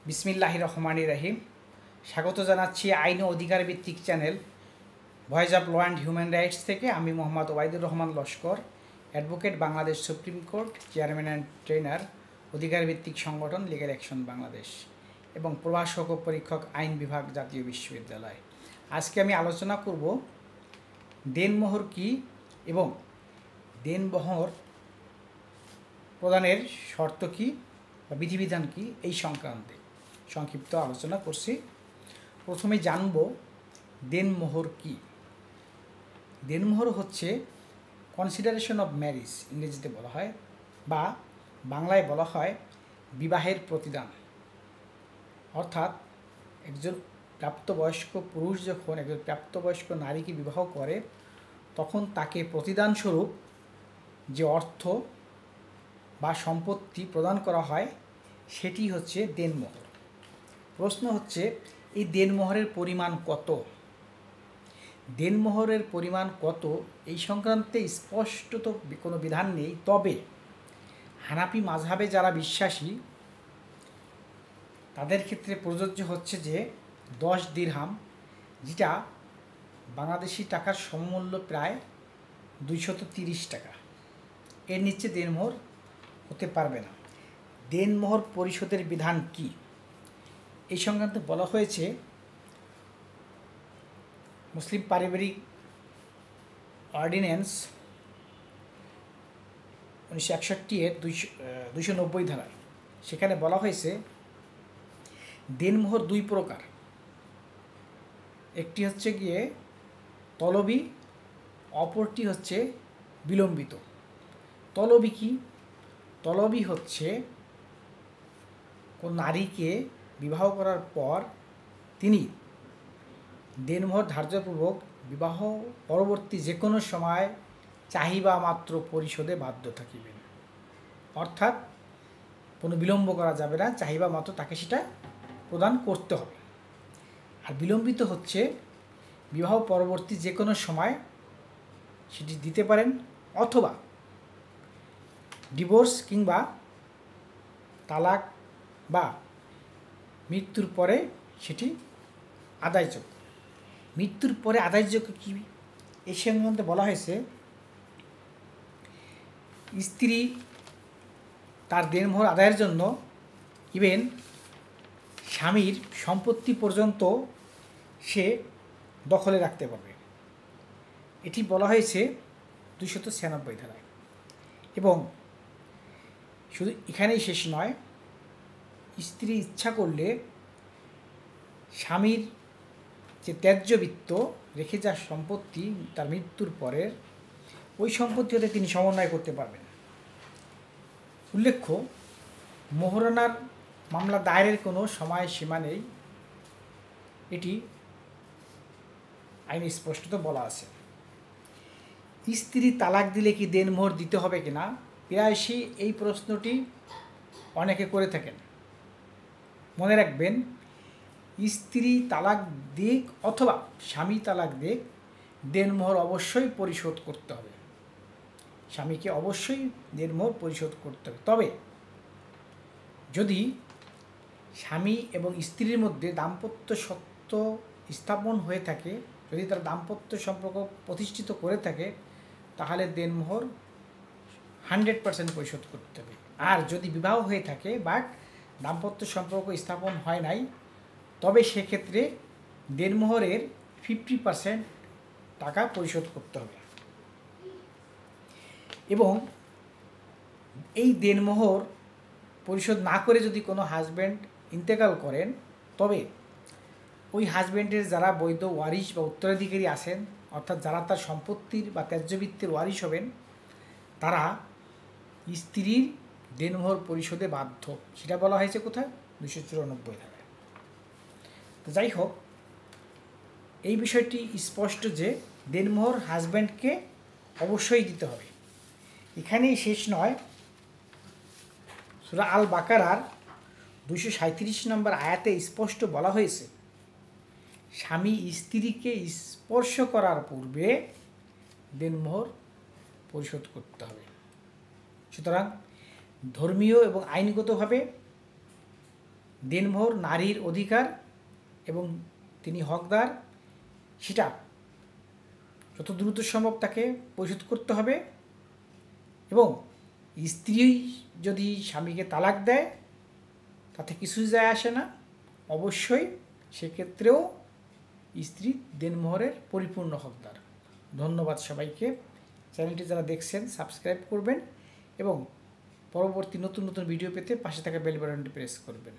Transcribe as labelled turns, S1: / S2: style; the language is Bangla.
S1: বিসমিল্লাহির রহমানির রহিম। স্বাগত জানাচ্ছি আইন ও অধিকার ভিত্তিক channel voice of law and human rights থেকে। আমি Mohammad Obaidur Rahman Laskar, advocate, Bangladesh supreme court, chairman and trainer, অধিকার ভিত্তিক সংগঠন লিগ্যাল অ্যাকশন বাংলাদেশ এবং প্রভাষক ও পরীক্ষক আইন বিভাগ, জাতীয় বিশ্ববিদ্যালয়। আজকে আমি আলোচনা করব দেনমোহর কী এবং দেনমোহর প্রদানের শর্ত কী বা বিধিবিধান কী এই সংক্রান্তে সংক্ষিপ্ত আলোচনা করছি। প্রথমে জানব দেনমোহর কী। দেনমোহর হচ্ছে কনসিডারেশন অফ ম্যারেজ, ইংরেজিতে বলা হয়, বা বাংলায় বলা হয় বিবাহের প্রতিদান। অর্থাৎ একজন প্রাপ্তবয়স্ক পুরুষ যখন একজন প্রাপ্তবয়স্ক নারীকে বিবাহ করে তখন তাকে প্রতিদানস্বরূপ যে অর্থ বা সম্পত্তি প্রদান করা হয় সেটি হচ্ছে দেনমোহর। প্রশ্ন হচ্ছে, এই দেনমোহরের পরিমাণ কত? দেনমোহরের পরিমাণ কত এই সংক্রান্তে স্পষ্টত কোনো বিধান নেই। তবে হানাফি মাযহাবে যারা বিশ্বাসী তাদের ক্ষেত্রে প্রযোজ্য হচ্ছে যে 10 দিরহাম, যেটা বাংলাদেশি টাকার সমমূল্য প্রায় 230 টাকা, এর নিচে দেনমোহর হতে পারবে না। দেনমোহর পরিশোধের বিধান কি এই সংক্রান্তে বলা হয়েছে মুসলিম পারিবারিক অর্ডিন্যান্স 1961 এর 290 ধারায়। সেখানে বলা হয়েছে দেনমোহর 2 প্রকার। একটি হচ্ছে গিয়ে তলবি, অপরটি হচ্ছে বিলম্বিত। তলবি কি? তলবি হচ্ছে কোন নারীকে বিবাহ করার পর তিনি দেনমোহর ধার্যপূর্বক বিবাহ পরবর্তী যে কোনো সময় চাহিবা মাত্র পরিশোধে বাধ্য থাকিবেন। অর্থাৎ কোনো বিলম্ব করা যাবে না, চাহিবা মাত্র তাকে সেটা প্রদান করতে হবে। আর বিলম্বিত হচ্ছে বিবাহ পরবর্তী যে কোনো সময় সেটি দিতে পারেন, অথবা ডিভোর্স কিংবা তালাক বা মৃত্যুর পরে সেটি আদায়যোগ্য। মৃত্যুর পরে আদায়যোগ্য কী এই সংক্রান্তে বলা হয়েছে, স্ত্রী তার দেনমোহর আদায়ের জন্য ইভেন স্বামীর সম্পত্তি পর্যন্ত সে দখলে রাখতে পারবে। এটি বলা হয়েছে 296 ধারায়। এবং শুধু এখানেই শেষ নয়, স্ত্রী ইচ্ছা করলে স্বামীর যে ত্যায্যবিত্ত রেখে যাওয়া সম্পত্তি তার মৃত্যুর পরের, ওই সম্পত্তি হতে তিনি সমন্বয় করতে পারবেন। উল্লেখ্য, মোহরানার মামলা দায়েরের কোনো সময়সীমা নেই, এটি আইনে স্পষ্টত বলা আছে। স্ত্রী তালাক দিলে কি দেনমোহর দিতে হবে কিনা, প্রায়শই এই প্রশ্নটি অনেকে করে থাকেন। মনে রাখবেন, স্ত্রী তালাক দিক অথবা স্বামী তালাক দিক, দেনমোহর অবশ্যই পরিশোধ করতে হবে। স্বামীকে অবশ্যই দেনমোহর পরিশোধ করতে হবে। তবে যদি স্বামী এবং স্ত্রীর মধ্যে দাম্পত্য সত্ত্ব স্থাপন হয়ে থাকে, যদি তারা দাম্পত্য সম্পর্ক প্রতিষ্ঠিত করে থাকে, তাহলে দেনমোহর 100% পরিশোধ করতে হবে। আর যদি বিবাহ হয়ে থাকে বাট দাম্পত্য সম্পর্ক স্থাপন হয় নাই, তবে সেক্ষেত্রে দেনমোহরের 50% টাকা পরিশোধ করতে হবে। এবং এই দেনমোহর পরিশোধ না করে যদি কোনো হাজব্যান্ড ইন্তেকাল করেন, তবে ওই হাজব্যান্ডের যারা বৈধ ওয়ারিশ বা উত্তরাধিকারী আছেন, অর্থাৎ যারা তার সম্পত্তির বা ত্যায্যবৃত্তির ওয়ারিশ হবেন, তারা স্ত্রীর দেনমোহর পরিশোধে বাধ্য। সেটা বলা হয়েছে কোথায়? 294 ধারায়। তো যাই হোক, এই বিষয়টি স্পষ্ট যে দেনমোহর হাজব্যান্ডকে অবশ্যই দিতে হবে। এখানেই শেষ নয়, সূরা আল বাকারার 237 নম্বর আয়াতে স্পষ্ট বলা হয়েছে, স্বামী স্ত্রীকে স্পর্শ করার পূর্বে দেনমোহর পরিশোধ করতে হবে। সুতরাং ধর্মীয় এবং আইনগতভাবে দেনমোহর নারীর অধিকার এবং তিনি হকদার, সেটা যত দ্রুত সম্ভব তাকে পরিশোধ করতে হবে। এবং স্ত্রী যদি স্বামীকে তালাক দেয় তাতে কিছুই যায় আসে না, অবশ্যই সেক্ষেত্রেও স্ত্রী দেনমোহরের পরিপূর্ণ হকদার। ধন্যবাদ সবাইকে। চ্যানেলটি যারা দেখছেন সাবস্ক্রাইব করবেন এবং পরবর্তী নতুন নতুন ভিডিও পেতে পাশে থাকা বেল বাটনটি প্রেস করবেন।